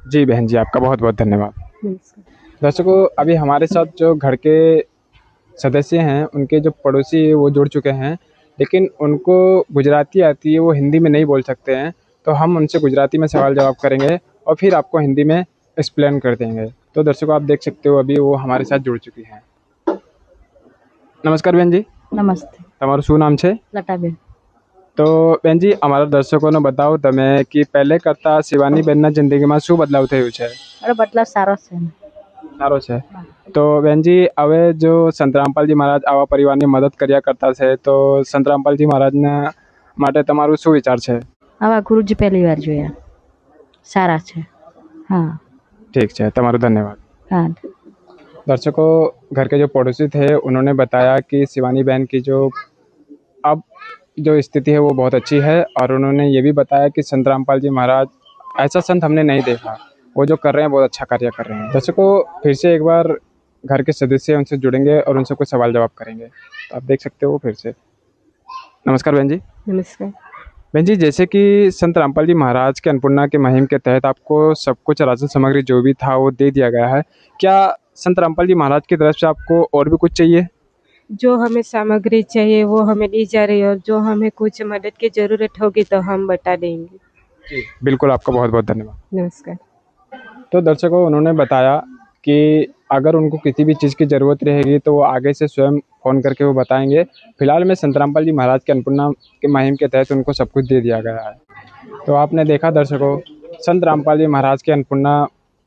जी बहन जी, आपका बहुत बहुत धन्यवाद। नमस्कार। दर्शकों, अभी हमारे साथ जो घर के सदस्य हैं, उनके जो पड़ोसी वो जुड़ चुके हैं, लेकिन उनको गुजराती आती है, वो हिंदी में नहीं बोल सकते हैं, तो हम उनसे गुजराती में सवाल जवाब करेंगे और फिर आपको हिंदी में एक्सप्लेन कर देंगे। तो दर्शकों, आप देख सकते हो अभी वो हमारे साथ जुड़ चुकी हैं। नमस्कार બેન જી। નમસ્તે। તમારું શું નામ છે? લતાબેન। તો બેન જી, અમારા દર્શકોને બતાવો તમે કે પહેલે કરતાં શિવાની બેનના જિંદગીમાં શું બદલાવ થયો છે? અરે બદલાવ સારો છે ને। સારો છે। તો બેન જી, હવે જો સંત રામપાલજી મહારાજ આવા પરિવારની મદદ કર્યા કરતા છે, તો સંત રામપાલજી મહારાજના માટે તમારું શું વિચાર છે? આવા ગુરુજી પહેલી વાર જોયા, સારા છે। हाँ ठीक है, તમારું ધન્યવાદ। हाँ। दर्शकों, घर के जो पड़ोसी थे उन्होंने बताया कि शिवानी बहन की जो अब जो स्थिति है वो बहुत अच्छी है, और उन्होंने ये भी बताया कि संत रामपाल जी महाराज ऐसा संत हमने नहीं देखा, वो जो कर रहे हैं बहुत अच्छा कार्य कर रहे हैं। दर्शकों, फिर से एक बार घर के सदस्य उनसे जुड़ेंगे और उनसे कुछ सवाल जवाब करेंगे। तो आप देख सकते हो फिर से। नमस्कार बहन जी। नमस्कार। बहन जी, जैसे कि संत रामपाल जी महाराज के अन्नपूर्णा के मुहिम के तहत आपको सब कुछ राशन सामग्री जो भी था वो दे दिया गया है, क्या संत रामपाल जी महाराज की तरफ से आपको और भी कुछ चाहिए? जो हमें सामग्री चाहिए वो हमें दी जा रही है, और जो हमें कुछ मदद की ज़रूरत होगी तो हम बता देंगे। जी बिल्कुल, आपका बहुत बहुत धन्यवाद। नमस्कार। तो दर्शकों, उन्होंने बताया कि अगर उनको किसी भी चीज़ की ज़रूरत रहेगी तो वो आगे से स्वयं फ़ोन करके वो बताएंगे। फिलहाल में संत रामपाल जी महाराज के अन्नपूर्णा के मुहिम के तहत उनको सब कुछ दे दिया गया है। तो आपने देखा दर्शकों, संत रामपाल जी महाराज के अन्नपूर्णा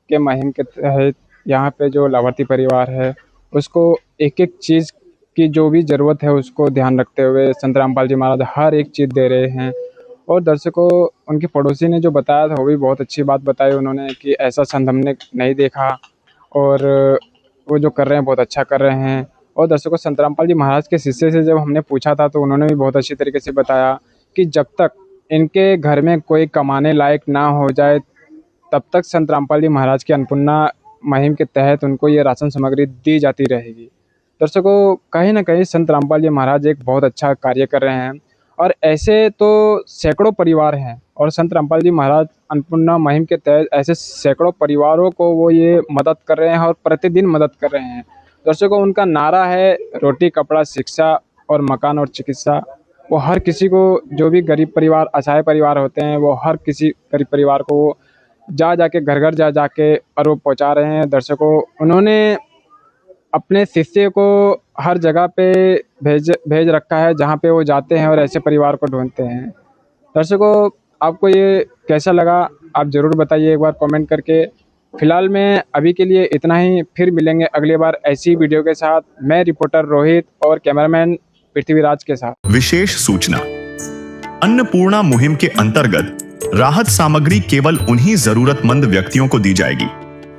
के मुहिम के तहत यहाँ पे जो लाभार्थी परिवार है उसको एक एक चीज़ की जो भी ज़रूरत है उसको ध्यान रखते हुए संत रामपाल जी महाराज हर एक चीज़ दे रहे हैं। और दर्शकों, उनके पड़ोसी ने जो बताया था वो भी बहुत अच्छी बात बताई उन्होंने कि ऐसा संत हमने नहीं देखा, और वो जो कर रहे हैं बहुत अच्छा कर रहे हैं। और दर्शकों, संत रामपाल जी महाराज के शिष्य से जब हमने पूछा था तो उन्होंने भी बहुत अच्छी तरीके से बताया कि जब तक इनके घर में कोई कमाने लायक ना हो जाए तब तक संत रामपाल जी महाराज के अन्नपूर्णा मुहिम के तहत उनको ये राशन सामग्री दी जाती रहेगी। दर्शकों, कहीं ना कहीं संत रामपाल जी महाराज एक बहुत अच्छा कार्य कर रहे हैं, और ऐसे तो सैकड़ों परिवार हैं, और संत रामपाल जी महाराज अन्नपूर्णा मुहिम के तहत ऐसे सैकड़ों परिवारों को वो ये मदद कर रहे हैं और प्रतिदिन मदद कर रहे हैं। दर्शकों, उनका नारा है रोटी कपड़ा शिक्षा और मकान और चिकित्सा। वो हर किसी को, जो भी गरीब परिवार असहाय परिवार होते हैं, वो हर किसी गरीब परिवार को वो जा जाके घर घर जा जाके और वो पहुंचा रहे हैं। दर्शकों, उन्होंने अपने शिष्य को हर जगह पे भेज रखा है जहाँ पे वो जाते हैं और ऐसे परिवार को ढूंढते हैं। दर्शकों, आपको ये कैसा लगा आप ज़रूर बताइए एक बार कमेंट करके। फिलहाल में अभी के लिए इतना ही, फिर मिलेंगे अगली बार ऐसी वीडियो के साथ। मैं रिपोर्टर रोहित और कैमरामैन पृथ्वीराज के साथ। विशेष सूचना, अन्नपूर्णा मुहिम के अंतर्गत राहत सामग्री केवल उन्हीं जरूरतमंद व्यक्तियों को दी जाएगी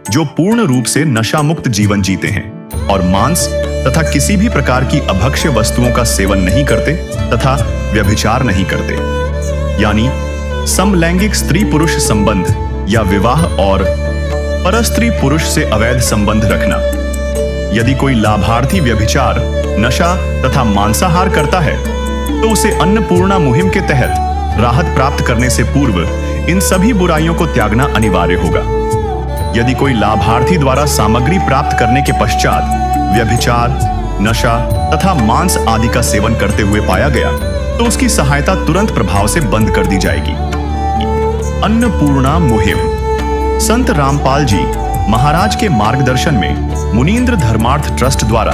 जो पूर्ण रूप से नशा मुक्त जीवन जीते हैं और मांस तथा किसी भी प्रकार की अभक्ष्य वस्तुओं का सेवन नहीं करते तथा व्यभिचार नहीं करते, यानी समलैंगिक स्त्री पुरुष संबंध या विवाह और परस्त्री पुरुष से अवैध संबंध रखना। यदि कोई लाभार्थी व्यभिचार, नशा तथा मांसाहार करता है तो उसे अन्नपूर्णा मुहिम के तहत राहत प्राप्त करने से पूर्व इन सभी बुराइयों को त्यागना अनिवार्य होगा। यदि कोई लाभार्थी द्वारा सामग्री प्राप्त करने के पश्चात व्यभिचार, नशा तथा मांस आदि का सेवन करते हुए पाया गया तो उसकी सहायता तुरंत प्रभाव से बंद कर दी जाएगी। अन्नपूर्णा मुहिम। संत रामपाल जी महाराज के मार्गदर्शन में मुनींद्र धर्मार्थ ट्रस्ट द्वारा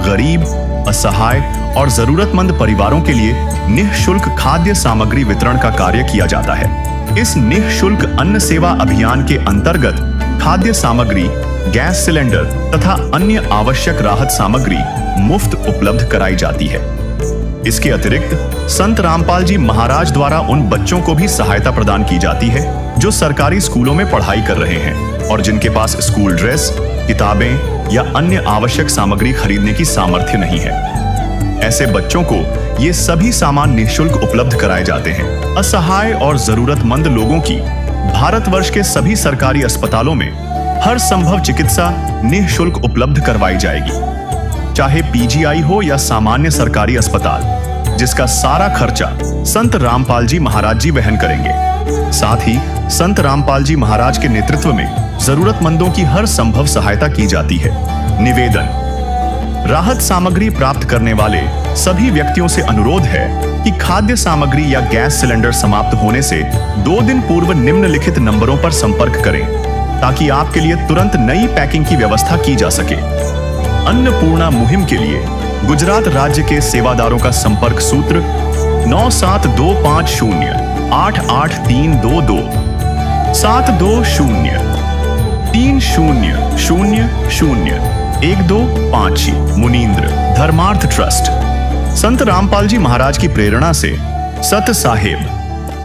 गरीब, असहाय और जरूरतमंद परिवारों के लिए निःशुल्क खाद्य सामग्री वितरण का कार्य किया जाता है। इस निःशुल्क अन्न सेवा अभियान के अंतर्गत खाद्य सामग्री, गैस सिलेंडर तथा अन्य आवश्यक राहत सामग्री मुफ्त उपलब्ध कराई जाती है। इसके अतिरिक्त संत रामपाल जी महाराज द्वारा उन बच्चों को भी सहायता प्रदान की जाती है जो सरकारी स्कूलों में पढ़ाई कर रहे हैं और जिनके पास स्कूल ड्रेस, किताबें या अन्य आवश्यक सामग्री खरीदने की सामर्थ्य नहीं है। ऐसे बच्चों को ये सभी सामान निःशुल्क उपलब्ध कराए जाते हैं। असहाय और जरूरतमंद लोगों की भारतवर्ष के सभी सरकारी अस्पतालों में हर संभव चिकित्सा निःशुल्क उपलब्ध करवाई जाएगी, चाहे पीजीआई हो या सामान्य सरकारी अस्पताल, जिसका सारा खर्चा संत रामपाल जी महाराज जी वहन करेंगे। साथ ही संत रामपाल जी महाराज के नेतृत्व में जरूरतमंदों की हर संभव सहायता की जाती है। निवेदन। राहत सामग्री प्राप्त करने वाले सभी व्यक्तियों से अनुरोध है कि खाद्य सामग्री या गैस सिलेंडर समाप्त होने से 2 दिन पूर्व निम्नलिखित नंबरों पर संपर्क करें ताकि आपके लिए तुरंत नई पैकिंग की व्यवस्था की जा सके। अन्नपूर्णा मुहिम के लिए गुजरात राज्य के सेवादारों का संपर्क सूत्र 9725088322 72030001256 मुनींद्र धर्मार्थ ट्रस्ट। संत रामपाल जी महाराज की प्रेरणा से सत साहेब